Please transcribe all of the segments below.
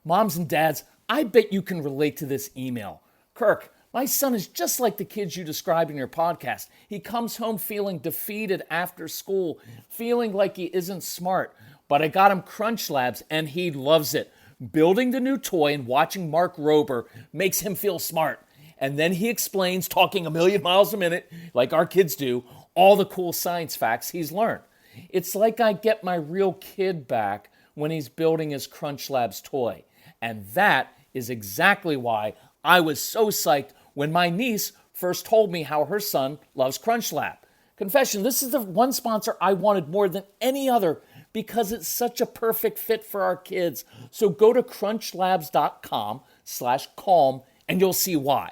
Moms and dads, I bet you can relate to this email. Kirk, my son is just like the kids you described in your podcast. He comes home feeling defeated after school, feeling like he isn't smart. But I got him Crunch Labs and he loves it. Building the new toy and watching Mark Rober makes him feel smart. And then he explains, talking a million miles a minute, like our kids do, all the cool science facts he's learned. It's like I get my real kid back when he's building his Crunch Labs toy. And that is exactly why I was so psyched when my niece first told me how her son loves Crunch Lab. Confession, this is the one sponsor I wanted more than any other because it's such a perfect fit for our kids. So go to crunchlabs.com/calm and you'll see why.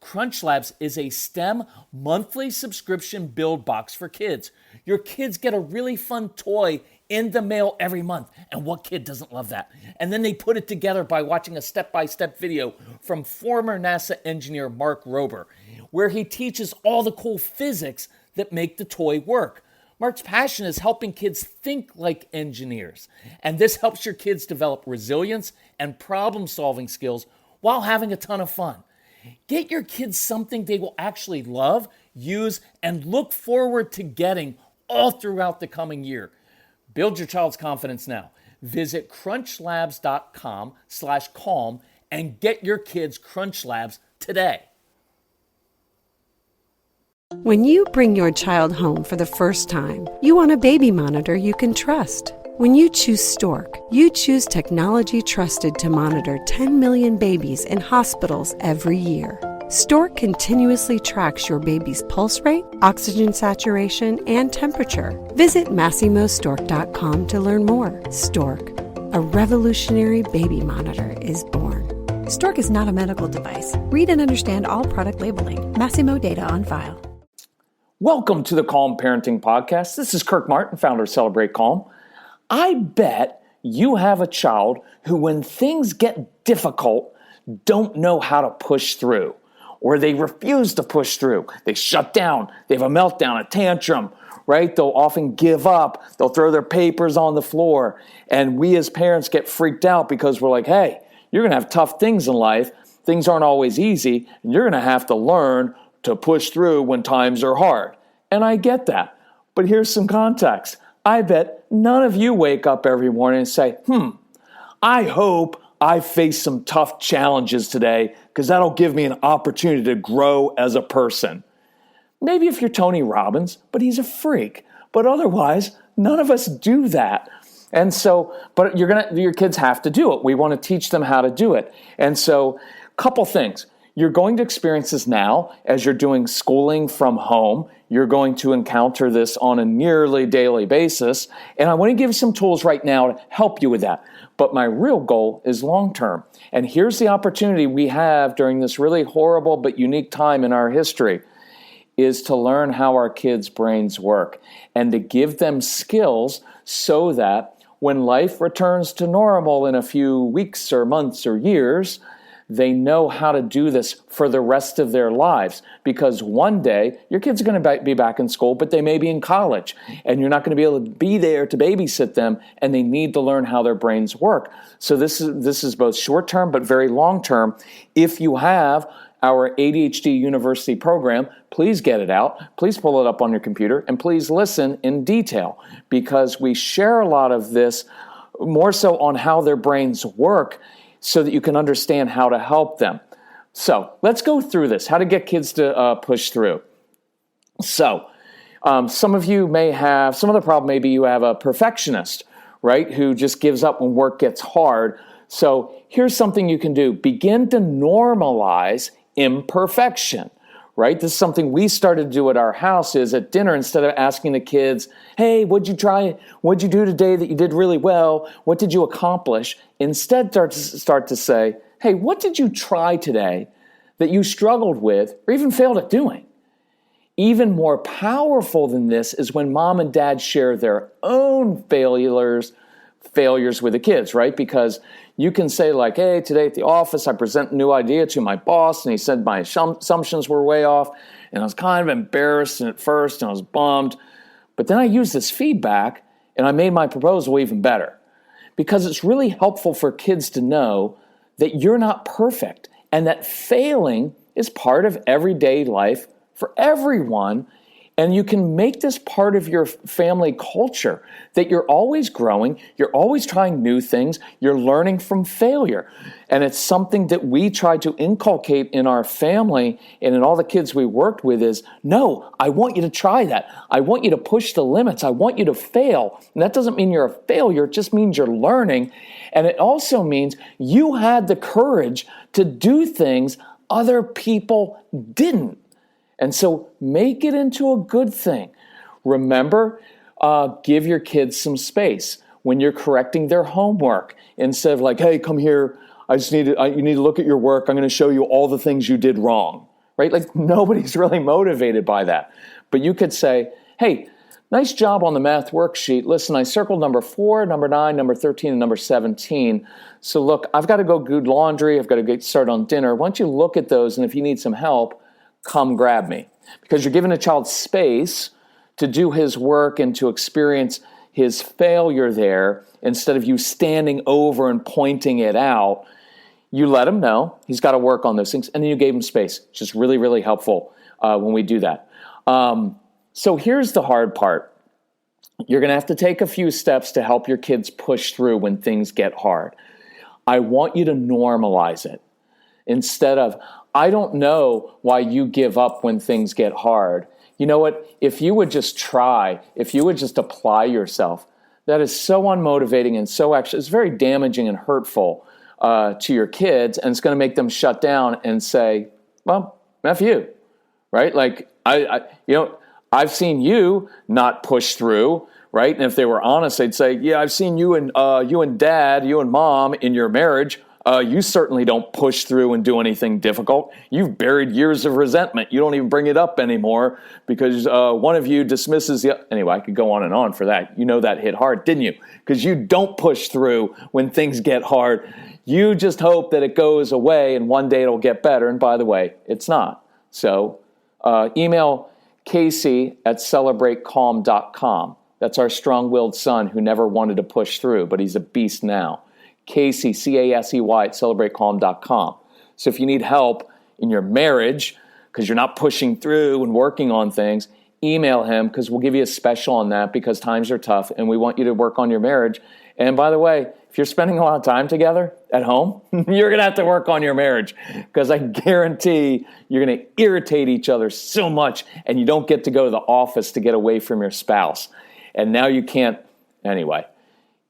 Crunch Labs is a STEM monthly subscription build box for kids. Your kids get a really fun toy in the mail every month. And what kid doesn't love that? And then they put it together by watching a step-by-step video from former NASA engineer Mark Rober, where he teaches all the cool physics that make the toy work. Mark's passion is helping kids think like engineers. And this helps your kids develop resilience and problem-solving skills while having a ton of fun. Get your kids something they will actually love, use, and look forward to getting all throughout the coming year. Build your child's confidence now. Visit crunchlabs.com/calm and get your kids Crunch Labs today. When you bring your child home for the first time, you want a baby monitor you can trust. When you choose Stork, you choose technology trusted to monitor 10 million babies in hospitals every year. Stork continuously tracks your baby's pulse rate, oxygen saturation, and temperature. Visit MassimoStork.com to learn more. Stork, a revolutionary baby monitor, is born. Stork is not a medical device. Read and understand all product labeling. Massimo data on file. Welcome to the Calm Parenting Podcast. This is Kirk Martin, founder of Celebrate Calm. I bet you have a child who, when things get difficult, don't know how to push through, or they refuse to push through. They shut down, they have a meltdown, a tantrum, right? They'll often give up, they'll throw their papers on the floor, and we as parents get freaked out because we're like, hey, you're going to have tough things in life. Things aren't always easy, and you're going to have to learn to push through when times are hard. And I get that, but here's some context. I bet none of you wake up every morning and say, I hope I face some tough challenges today because that'll give me an opportunity to grow as a person. Maybe if you're Tony Robbins, but he's a freak. But otherwise, none of us do that. And so, but your kids have to do it. We want to teach them how to do it. And so, couple things. You're going to experience this now as you're doing schooling from home. You're going to encounter this on a nearly daily basis. And I want to give you some tools right now to help you with that. But my real goal is long-term. And here's the opportunity we have during this really horrible but unique time in our history is to learn how our kids' brains work and to give them skills so that when life returns to normal in a few weeks or months or years, they know how to do this for the rest of their lives. Because one day, your kids are going to be back in school, but they may be in college, and you're not going to be able to be there to babysit them, and they need to learn how their brains work. So this is both short-term but very long-term. If you have our ADHD University program, please get it out. Please pull it up on your computer, and please listen in detail, because we share a lot of this more so on how their brains work, so that you can understand how to help them. So let's go through this, how to get kids to push through. So some of the problem maybe you have a perfectionist, right, who just gives up when work gets hard. So here's something you can do. Begin to normalize imperfection, right? This is something we started to do at our house is at dinner, instead of asking the kids, hey, what'd you try? What'd you do today that you did really well? What did you accomplish? Instead, start to say, hey, what did you try today that you struggled with or even failed at doing? Even more powerful than this is when mom and dad share their own failures with the kids, right? Because you can say like, hey, today at the office, I present a new idea to my boss, and he said my assumptions were way off, and I was kind of embarrassed at first, and I was bummed. But then I used this feedback, and I made my proposal even better. because it's really helpful for kids to know that you're not perfect and that failing is part of everyday life for everyone. And you can make this part of your family culture, that you're always growing, you're always trying new things, you're learning from failure. And it's something that we try to inculcate in our family and in all the kids we worked with is, no, I want you to try that. I want you to push the limits. I want you to fail. And that doesn't mean you're a failure, it just means you're learning. And it also means you had the courage to do things other people didn't. And so make it into a good thing. Remember, give your kids some space when you're correcting their homework. Instead of like, hey, come here, you need to look at your work. I'm going to show you all the things you did wrong, right? Like nobody's really motivated by that. But you could say, hey, nice job on the math worksheet. Listen, I circled number 4, number 9, number 13, and number 17. So look, I've got to go do laundry. I've got to get started on dinner. Why don't you look at those, and if you need some help, come grab me. Because you're giving a child space to do his work and to experience his failure there instead of you standing over and pointing it out. You let him know he's got to work on those things, and then you gave him space. It's just really, really helpful when we do that. So here's the hard part. You're going to have to take a few steps to help your kids push through when things get hard. I want you to normalize it. Instead of, I don't know why you give up when things get hard. You know what? If you would just try, if you would just apply yourself, that is so unmotivating and so actually, it's very damaging and hurtful to your kids, and it's going to make them shut down and say, well, F you, right? Like, I've seen you not push through, right? And if they were honest, they'd say, yeah, I've seen you and dad, you and mom in your marriage. You certainly don't push through and do anything difficult. You've buried years of resentment. You don't even bring it up anymore because one of you dismisses the other. Anyway, I could go on and on for that. You know that hit hard, didn't you? Because you don't push through when things get hard. You just hope that it goes away and one day it'll get better. And by the way, it's not. So email Casey@celebratecalm.com. That's our strong-willed son who never wanted to push through, but he's a beast now. Casey, C-A-S-E-Y, @celebratecalm.com. So if you need help in your marriage because you're not pushing through and working on things, email him because we'll give you a special on that because times are tough and we want you to work on your marriage. And by the way, if you're spending a lot of time together at home, you're going to have to work on your marriage because I guarantee you're going to irritate each other so much and you don't get to go to the office to get away from your spouse. And now you can't. Anyway,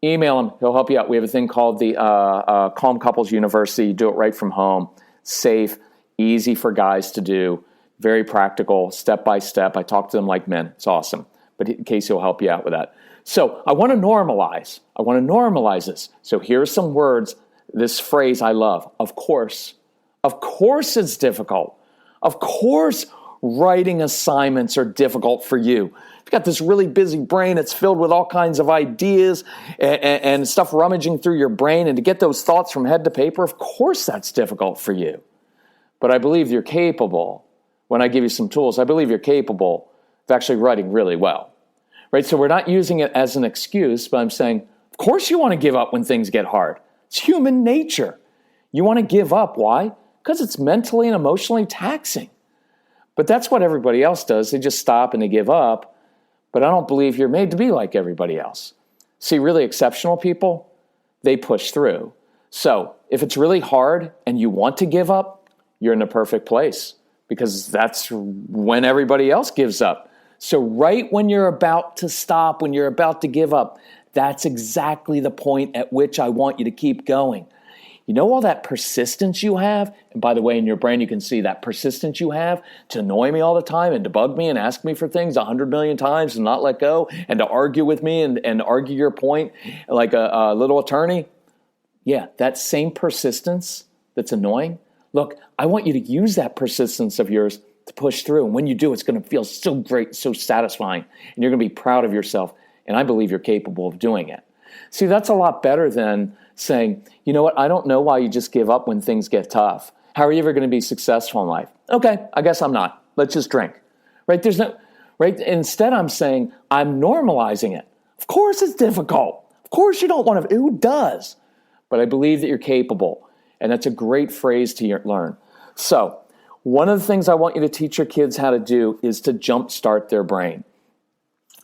email him. He'll help you out. We have a thing called the Calm Couples University. You do it right from home. Safe, easy for guys to do, very practical, step by step. I talk to them like men. It's awesome. But Casey will help you out with that. So I want to normalize. I want to normalize this. So here's some words, this phrase I love. Of course. Of course it's difficult. Of course writing assignments are difficult for you. You've got this really busy brain. It's filled with all kinds of ideas and stuff rummaging through your brain. And to get those thoughts from head to paper, of course that's difficult for you. But I believe you're capable. When I give you some tools, I believe you're capable of actually writing really well. Right? So we're not using it as an excuse, but I'm saying, of course you want to give up when things get hard. It's human nature. You want to give up. Why? Because it's mentally and emotionally taxing. But that's what everybody else does. They just stop and they give up. But I don't believe you're made to be like everybody else. See, really exceptional people, they push through. So if it's really hard and you want to give up, you're in the perfect place because that's when everybody else gives up. So right when you're about to stop, when you're about to give up, that's exactly the point at which I want you to keep going. You know all that persistence you have? And by the way, in your brain, you can see that persistence you have to annoy me all the time and to bug me and ask me for things 100 million times and not let go and to argue with me and argue your point like a little attorney. Yeah, that same persistence that's annoying. Look, I want you to use that persistence of yours to push through. And when you do, it's going to feel so great, so satisfying. And you're going to be proud of yourself. And I believe you're capable of doing it. See, that's a lot better than saying, you know what, I don't know why you just give up when things get tough. How are you ever going to be successful in life? Okay, I guess I'm not. Let's just drink. Right? Instead, I'm saying I'm normalizing it. Of course it's difficult. Of course you don't want to. Who does? But I believe that you're capable. And that's a great phrase to learn. So one of the things I want you to teach your kids how to do is to jumpstart their brain.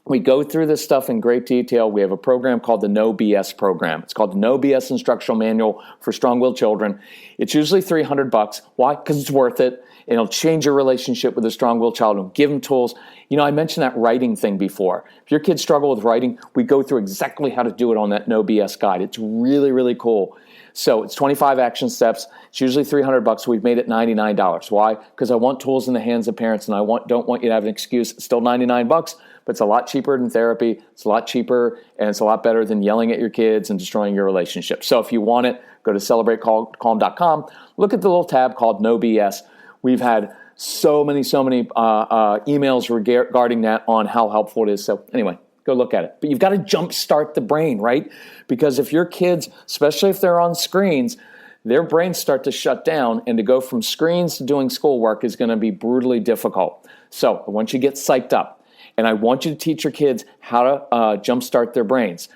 We go through this stuff in great detail. We have a program called the No BS program. It's called the No BS Instructional Manual for Strong-Willed Children. It's usually $300. Why? Because it's worth it. It'll change your relationship with a strong-willed child and give them tools. I mentioned that writing thing before. If your kids struggle with writing, we go through exactly how to do it on that No BS guide. It's really, really cool. So it's 25 action steps. It's usually $300. We've made it $99. Why? Because I want tools in the hands of parents, and I don't want you to have an excuse. It's still $99, but it's a lot cheaper than therapy. It's a lot cheaper, and it's a lot better than yelling at your kids and destroying your relationship. So if you want it, go to celebratecalm.com. Look at the little tab called No BS. We've had so many emails regarding that on how helpful it is. So anyway, go look at it. But you've got to jumpstart the brain, right? Because if your kids, especially if they're on screens, their brains start to shut down, and to go from screens to doing schoolwork is going to be brutally difficult. So I want you to get psyched up, and I want you to teach your kids how to jumpstart their brains.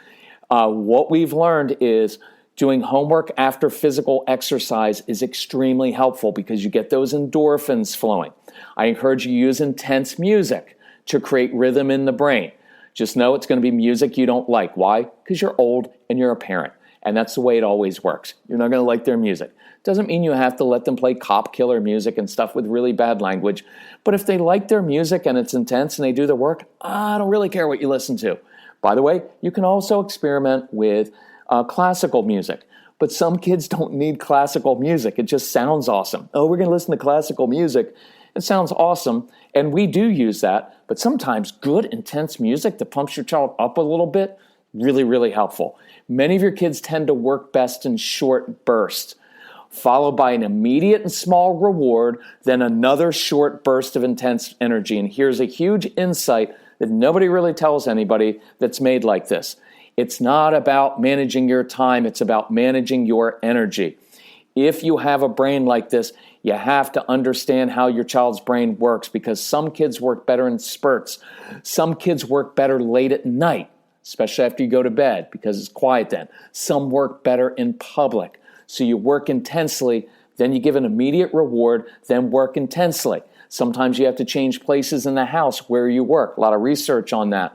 What we've learned is doing homework after physical exercise is extremely helpful because you get those endorphins flowing. I encourage you to use intense music to create rhythm in the brain. Just know it's going to be music you don't like. Why? Because you're old and you're a parent. And that's the way it always works. You're not going to like their music. Doesn't mean you have to let them play cop killer music and stuff with really bad language. But if they like their music and it's intense and they do their work, I don't really care what you listen to. By the way, you can also experiment with classical music. But some kids don't need classical music. It just sounds awesome. Oh, we're going to listen to classical music. It sounds awesome. And we do use that. But sometimes good, intense music that pumps your child up a little bit, really, really helpful. Many of your kids tend to work best in short bursts, followed by an immediate and small reward, then another short burst of intense energy. And here's a huge insight that nobody really tells anybody that's made like this. It's not about managing your time. It's about managing your energy. If you have a brain like this, you have to understand how your child's brain works, because some kids work better in spurts. Some kids work better late at night, especially after you go to bed because it's quiet then. Some work better in public. So you work intensely, then you give an immediate reward, then work intensely. Sometimes you have to change places in the house where you work. A lot of research on that.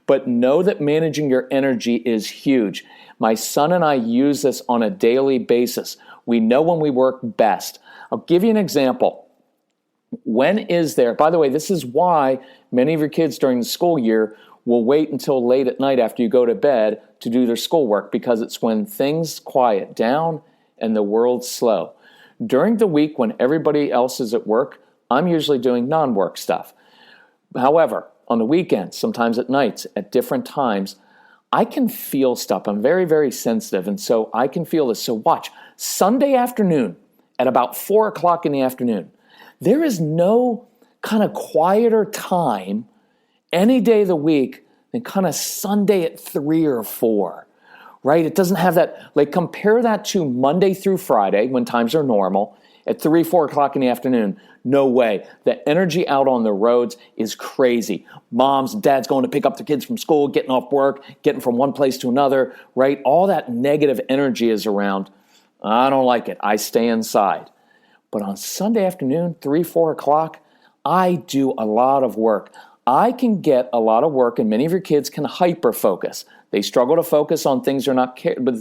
But know that managing your energy is huge. My son and I use this on a daily basis. We know when we work best. I'll give you an example. When is there, by the way, this is why many of your kids during the school year will wait until late at night after you go to bed to do their schoolwork, because it's when things quiet down and the world's slow. During the week when everybody else is at work, I'm usually doing non-work stuff. However, on the weekends, sometimes at nights, at different times, I can feel stuff. I'm very, very sensitive, and so I can feel this. So watch, Sunday afternoon at about 4 o'clock in the afternoon, there is no kind of quieter time any day of the week than kind of Sunday at 3 or 4, right? It doesn't have that, like compare that to Monday through Friday when times are normal. At 3, 4 o'clock in the afternoon, no way. The energy out on the roads is crazy. Moms, dads going to pick up their kids from school, getting off work, getting from one place to another, right? All that negative energy is around. I don't like it. I stay inside. But on Sunday afternoon, 3, 4 o'clock, I do a lot of work. I can get a lot of work, and many of your kids can hyper-focus. They struggle to focus on things they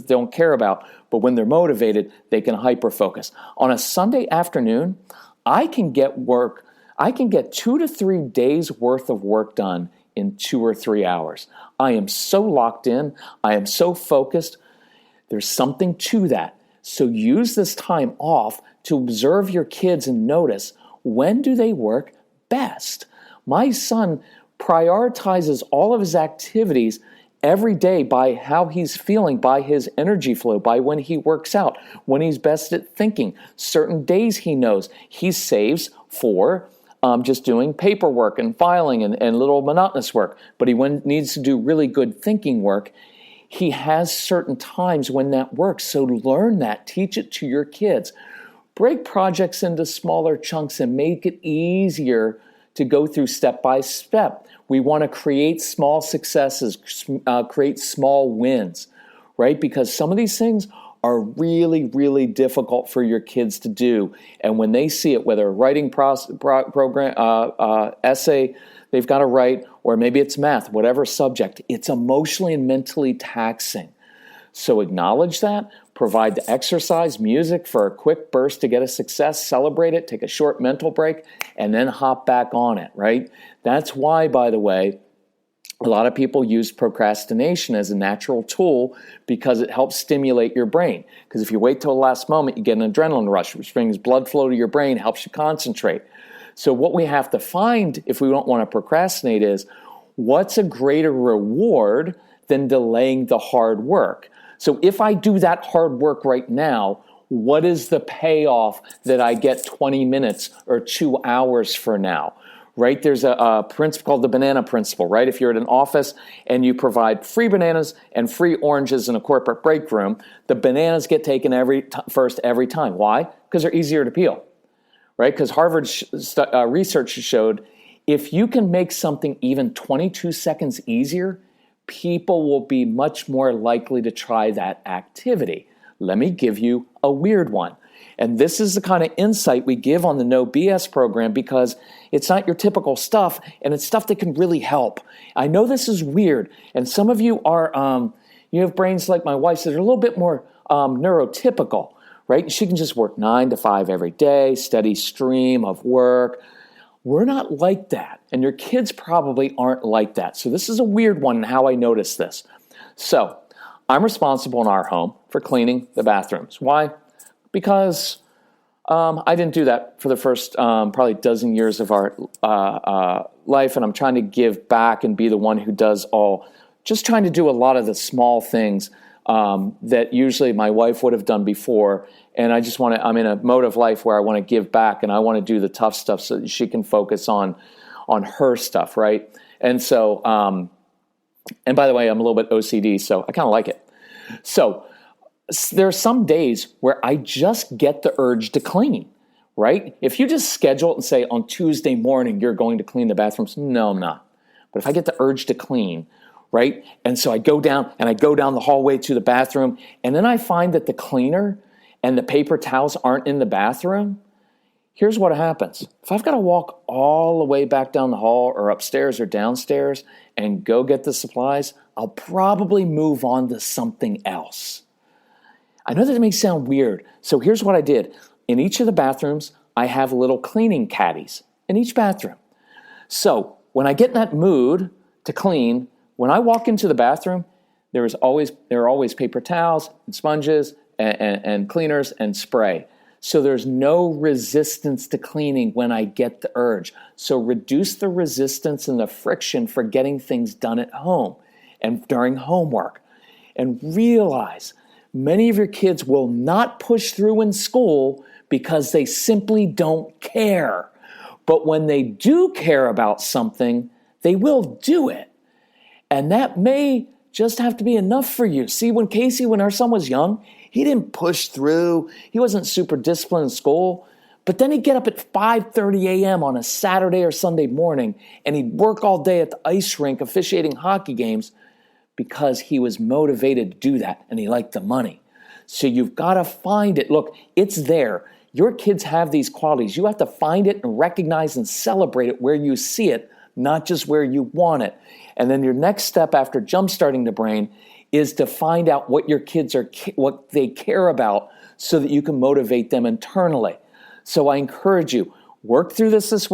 don't care about, but when they're motivated, they can hyper-focus. On a Sunday afternoon, I can get 2 to 3 days worth of work done in 2 or 3 hours. I am so locked in. I am so focused. There's something to that. So use this time off to observe your kids and notice, when do they work best? My son prioritizes all of his activities every day by how he's feeling, by his energy flow, by when he works out, when he's best at thinking. Certain days he knows he saves for just doing paperwork and filing and little monotonous work. But he needs to do really good thinking work. He has certain times when that works. So learn that. Teach it to your kids. Break projects into smaller chunks and make it easier to go through step by step. We want to create small successes, create small wins, right? Because some of these things are really, really difficult for your kids to do. And when they see it, whether a writing essay they've got to write, or maybe it's math, whatever subject, it's emotionally and mentally taxing. So acknowledge that, provide the exercise, music for a quick burst to get a success, celebrate it, take a short mental break, and then hop back on it, right? That's why, by the way, a lot of people use procrastination as a natural tool because it helps stimulate your brain. Because if you wait till the last moment, you get an adrenaline rush, which brings blood flow to your brain, helps you concentrate. So what we have to find if we don't want to procrastinate is, what's a greater reward than delaying the hard work? So if I do that hard work right now, what is the payoff that I get 20 minutes or 2 hours for now? Right? There's a principle called the banana principle, right? If you're at an office and you provide free bananas and free oranges in a corporate break room, the bananas get taken first every time. Why? Because they're easier to peel, right? Because Harvard research showed if you can make something even 22 seconds easier, people will be much more likely to try that activity. Let me give you a weird one. And this is the kind of insight we give on the No BS program because it's not your typical stuff, and it's stuff that can really help. I know this is weird, and some of you are, you have brains like my wife's that are a little bit more neurotypical, right? She can just work 9 to 5 every day, steady stream of work. We're not like that, and your kids probably aren't like that. So this is a weird one in how I notice this. So I'm responsible in our home for cleaning the bathrooms. Why? Because I didn't do that for the first probably dozen years of our life, and I'm trying to give back and be the one who does just trying to do a lot of the small things that usually my wife would have done before. And I'm in a mode of life where I want to give back, and I want to do the tough stuff so that she can focus on her stuff, right? And so, and by the way, I'm a little bit OCD, so I kind of like it. So there are some days where I just get the urge to clean, right? If you just schedule it and say on Tuesday morning you're going to clean the bathrooms, no, I'm not. But if I get the urge to clean, right? And so I go down the hallway to the bathroom, and then I find that the cleaner and the paper towels aren't in the bathroom. Here's what happens. If I've got to walk all the way back down the hall or upstairs or downstairs and go get the supplies, I'll probably move on to something else. I know that it may sound weird. So here's what I did. In each of the bathrooms, I have little cleaning caddies in each bathroom. So when I get in that mood to clean, when I walk into the bathroom, there are always paper towels and sponges and cleaners and spray. So there's no resistance to cleaning when I get the urge. So reduce the resistance and the friction for getting things done at home and during homework. And realize many of your kids will not push through in school because they simply don't care. But when they do care about something, they will do it. And that may just have to be enough for you. See, when our son was young, he didn't push through. He wasn't super disciplined in school. But then he'd get up at 5:30 a.m. on a Saturday or Sunday morning, and he'd work all day at the ice rink officiating hockey games because he was motivated to do that, and he liked the money. So you've got to find it. Look, it's there. Your kids have these qualities. You have to find it and recognize and celebrate it where you see it, not just where you want it. And then your next step after jumpstarting the brain is to find out what your kids what they care about so that you can motivate them internally. So I encourage you, work through this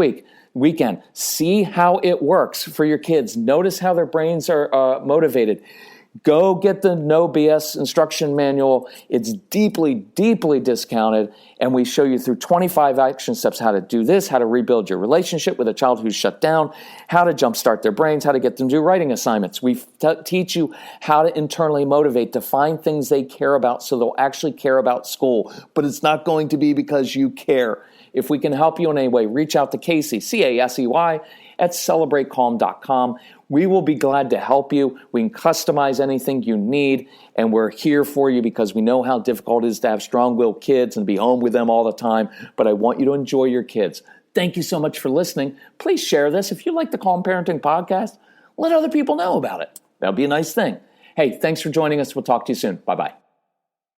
weekend. See how it works for your kids. Notice how their brains are motivated. Go get the No BS instruction manual. It's deeply, deeply discounted, and we show you through 25 action steps how to do this, how to rebuild your relationship with a child who's shut down, how to jumpstart their brains, how to get them to do writing assignments. We teach you how to internally motivate, to find things they care about so they'll actually care about school. But it's not going to be because you care. If we can help you in any way, reach out to Casey, Casey, at celebratecalm.com. We will be glad to help you. We can customize anything you need, and we're here for you because we know how difficult it is to have strong-willed kids and be home with them all the time, but I want you to enjoy your kids. Thank you so much for listening. Please share this. If you like the Calm Parenting Podcast, let other people know about it. That would be a nice thing. Hey, thanks for joining us. We'll talk to you soon. Bye-bye.